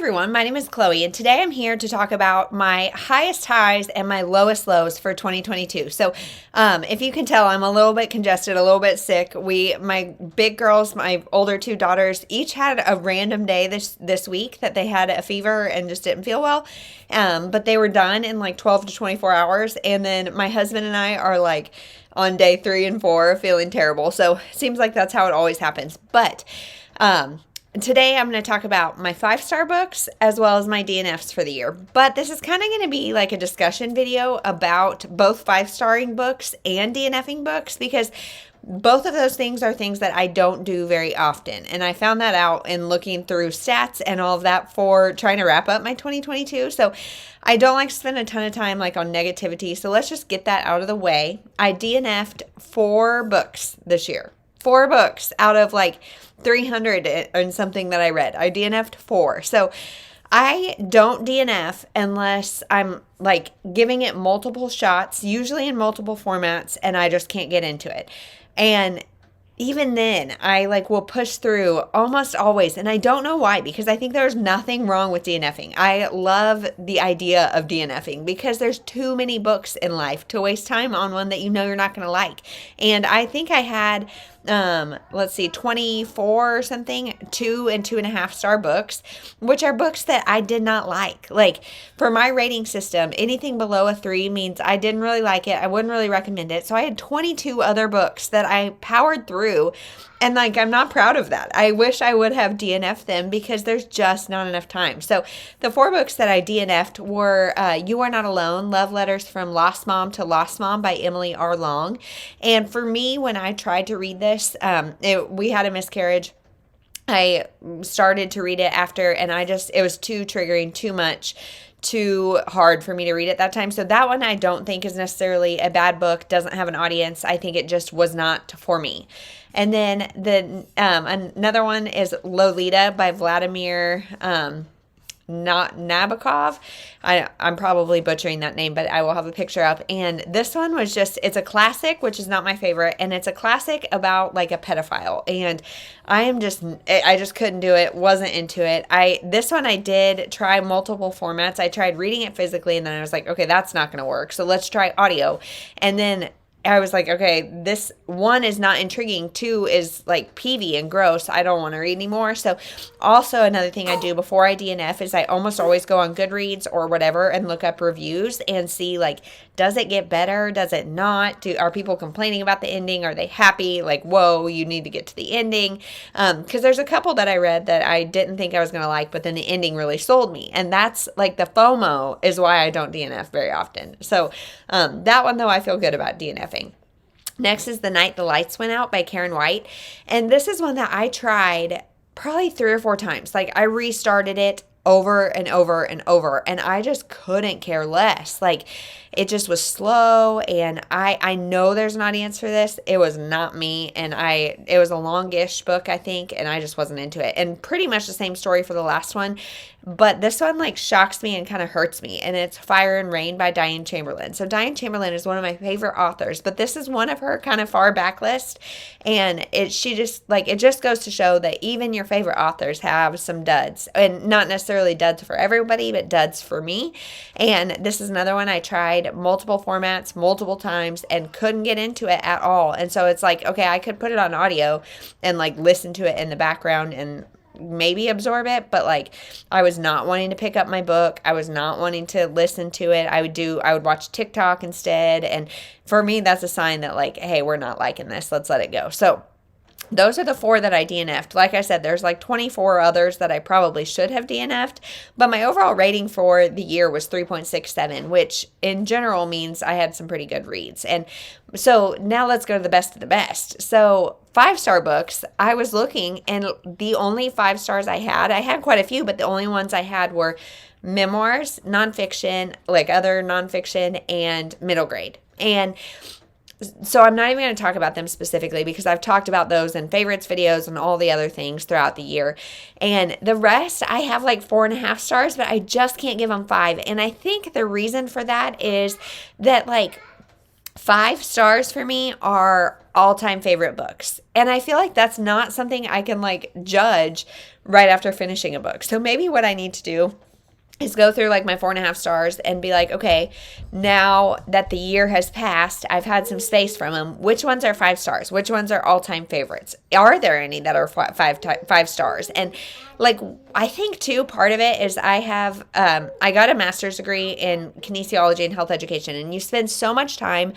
everyone, my name is Chloe, and today I'm here to talk about my highest highs and my lowest lows for 2022. So, if you can tell, I'm a little bit congested, a little bit sick. My big girls, my older two daughters, each had a random day this week that they had a fever and just didn't feel well. But they were done in like 12 to 24 hours, and then my husband and I are like on day 3 and 4 feeling terrible. So, it seems like that's how it always happens. But, today I'm going to talk about my 5-star books as well as my DNFs for the year. But this is kind of going to be like a discussion video about both 5-starring books and DNFing books, because both of those things are things that I don't do very often. And I found that out in looking through stats and all of that for trying to wrap up my 2022. So I don't like to spend a ton of time like on negativity. So let's just get that out of the way. I DNF'd 4 books this year. 4 books out of like 300 and something that I read. I DNF'd 4. So I don't DNF unless I'm like giving it multiple shots, usually in multiple formats, and I just can't get into it. And even then, I like will push through almost always. And I don't know why, because I think there's nothing wrong with DNFing. I love the idea of DNFing because there's too many books in life to waste time on one that you know you're not going to like. And I think I had 24 or something, 2 and 2.5 star books, which are books that I did not like. Like for my rating system, anything below a 3 means I didn't really like it. I wouldn't really recommend it. So I had 22 other books that I powered through. And like, I'm not proud of that. I wish I would have DNF'd them because there's just not enough time. So the 4 books that I DNF'd were You Are Not Alone, Love Letters from Lost Mom to Lost Mom by Emily R. Long. And for me, when I tried to read this, we had a miscarriage. I started to read it after, and it was too triggering, too much, too hard for me to read at that time. So that one I don't think is necessarily a bad book, doesn't have an audience. I think it just was not for me. And then another one is Lolita by Vladimir Nabokov. I'm probably butchering that name, but I will have a picture up. And this one was it's a classic, which is not my favorite. And it's a classic about like a pedophile. And I just couldn't do it. Wasn't into it. This one I did try multiple formats. I tried reading it physically, and then I was like, okay, that's not going to work. So let's try audio. And then I was like, okay, this 1 is not intriguing. 2 is like peevy and gross. I don't want to read anymore. So also another thing I do before I DNF is I almost always go on Goodreads or whatever and look up reviews and see like, does it get better? Does it not? Are people complaining about the ending? Are they happy? Like, whoa, you need to get to the ending. Because there's a couple that I read that I didn't think I was going to like, but then the ending really sold me. And that's like the FOMO is why I don't DNF very often. So that one though, I feel good about DNF. Next is The Night the Lights Went Out by Karen White. And this is one that I tried probably 3 or 4 times. Like I restarted it over and over and over, and I just couldn't care less. Like it just was slow, and I know there's an audience for this. It was not me, and it was a longish book, I think, and I just wasn't into it. And pretty much the same story for the last one, but this one like shocks me and kind of hurts me, and it's Fire and Rain by Diane Chamberlain. So Diane Chamberlain is one of my favorite authors, but this is one of her kind of far back list, and it just goes to show that even your favorite authors have some duds, and not necessarily duds for everybody, but duds for me. And this is another one I tried multiple formats multiple times and couldn't get into it at all. And so it's like, okay, I could put it on audio and like listen to it in the background and maybe absorb it, but like I was not wanting to pick up my book. I was not wanting to listen to it. I would watch TikTok instead. And for me, that's a sign that like, hey, we're not liking this. Let's let it go. So those are the 4 that I DNF'd. Like I said, there's like 24 others that I probably should have DNF'd, but my overall rating for the year was 3.67, which in general means I had some pretty good reads. And so now let's go to the best of the best. So 5-star books, I was looking, and the only 5 stars I had quite a few, but the only ones I had were memoirs, nonfiction, like other nonfiction, and middle grade. And so I'm not even going to talk about them specifically because I've talked about those in favorites videos and all the other things throughout the year. And the rest, I have like 4.5 stars, but I just can't give them 5. And I think the reason for that is that like 5 stars for me are all-time favorite books. And I feel like that's not something I can like judge right after finishing a book. So maybe what I need to do is go through like my 4.5 stars and be like, okay, now that the year has passed, I've had some space from them. Which ones are 5 stars? Which ones are all-time favorites? Are there any that are five stars? And like, I think too, part of it is I got a master's degree in kinesiology and health education, and you spend so much time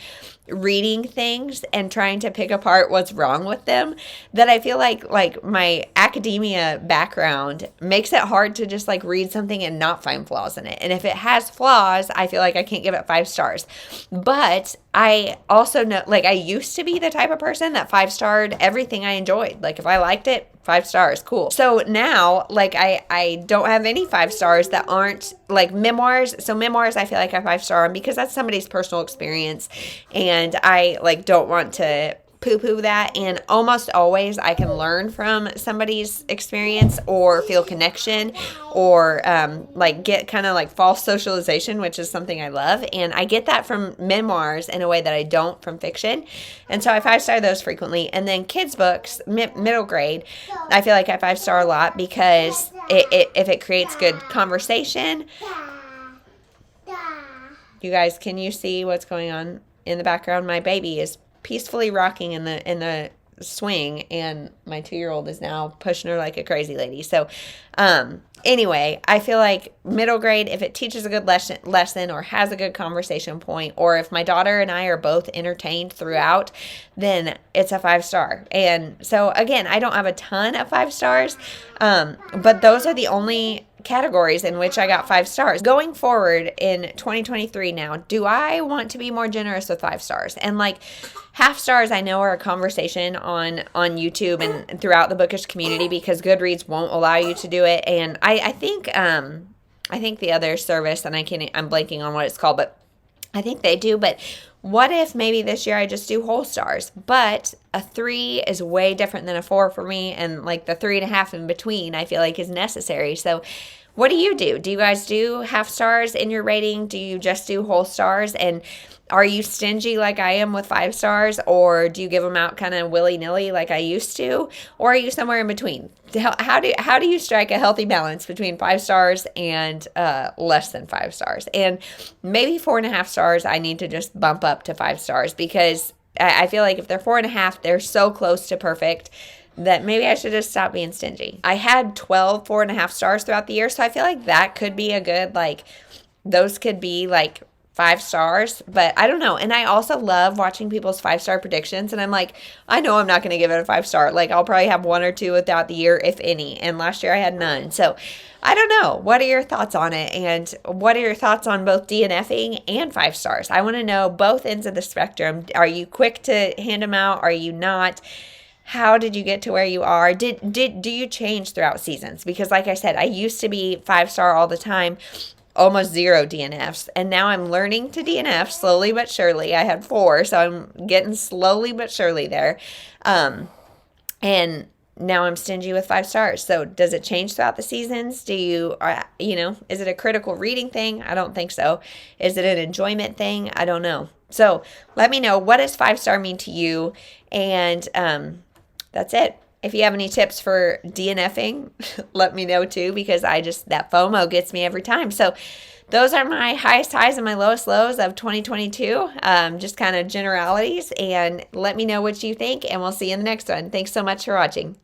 reading things and trying to pick apart what's wrong with them that I feel like my academia background makes it hard to just like read something and not find flaws in it. And if it has flaws, I feel like I can't give it 5 stars. But I also know, like, I used to be the type of person that 5-starred everything I enjoyed. Like, if I liked it, 5 stars, cool. So now, like, I don't have any 5 stars that aren't, like, memoirs. So memoirs, I feel like I 5-star them because that's somebody's personal experience, and I, like, don't want to poo-poo that. And almost always I can learn from somebody's experience or feel connection or like get kind of like false socialization, which is something I love. And I get that from memoirs in a way that I don't from fiction. And so I 5-star those frequently. And then kids books, middle grade, I feel like I 5-star a lot because if it creates good conversation. You guys, can you see what's going on in the background? My baby is peacefully rocking in the swing, and my 2-year-old is now pushing her like a crazy lady. So anyway, I feel like middle grade, if it teaches a good lesson or has a good conversation point, or if my daughter and I are both entertained throughout, then it's a 5-star. And so again, I don't have a ton of 5 stars, but those are the only categories in which I got 5 stars. Going forward in 2023 now, do I want to be more generous with 5 stars? And like, half stars I know are a conversation on YouTube and throughout the bookish community because Goodreads won't allow you to do it. And I think the other service, and I'm blanking on what it's called, but I think they do. But what if maybe this year I just do whole stars? But a 3 is way different than a 4 for me, and like the 3.5 in between I feel like is necessary. So what do you do? Do you guys do half stars in your rating? Do you just do whole stars? And are you stingy like I am with 5 stars, or do you give them out kind of willy-nilly like I used to? Or are you somewhere in between? How do you strike a healthy balance between 5 stars and less than 5 stars? And maybe 4.5 stars I need to just bump up to 5 stars because I feel like if they're 4.5, they're so close to perfect that maybe I should just stop being stingy. I had 12 4.5 stars throughout the year, so I feel like that could be a good, like, those could be like 5 stars, but I don't know. And I also love watching people's 5-star predictions, and I'm like, I know I'm not going to give it a 5-star. Like, I'll probably have 1 or 2 throughout the year, if any, and last year I had none. So I don't know. What are your thoughts on it? And what are your thoughts on both DNFing and 5 stars? I want to know both ends of the spectrum. Are you quick to hand them out? Are you not? How did you get to where you are? Do you change throughout seasons? Because like I said, I used to be 5-star all the time, almost 0 DNFs. And now I'm learning to DNF slowly but surely. I had 4, so I'm getting slowly but surely there. And now I'm stingy with 5 stars. So does it change throughout the seasons? Do you, is it a critical reading thing? I don't think so. Is it an enjoyment thing? I don't know. So let me know, what does 5-star mean to you? And that's it. If you have any tips for DNFing, let me know too, because that FOMO gets me every time. So those are my highest highs and my lowest lows of 2022, just kind of generalities, and let me know what you think, and we'll see you in the next one. Thanks so much for watching.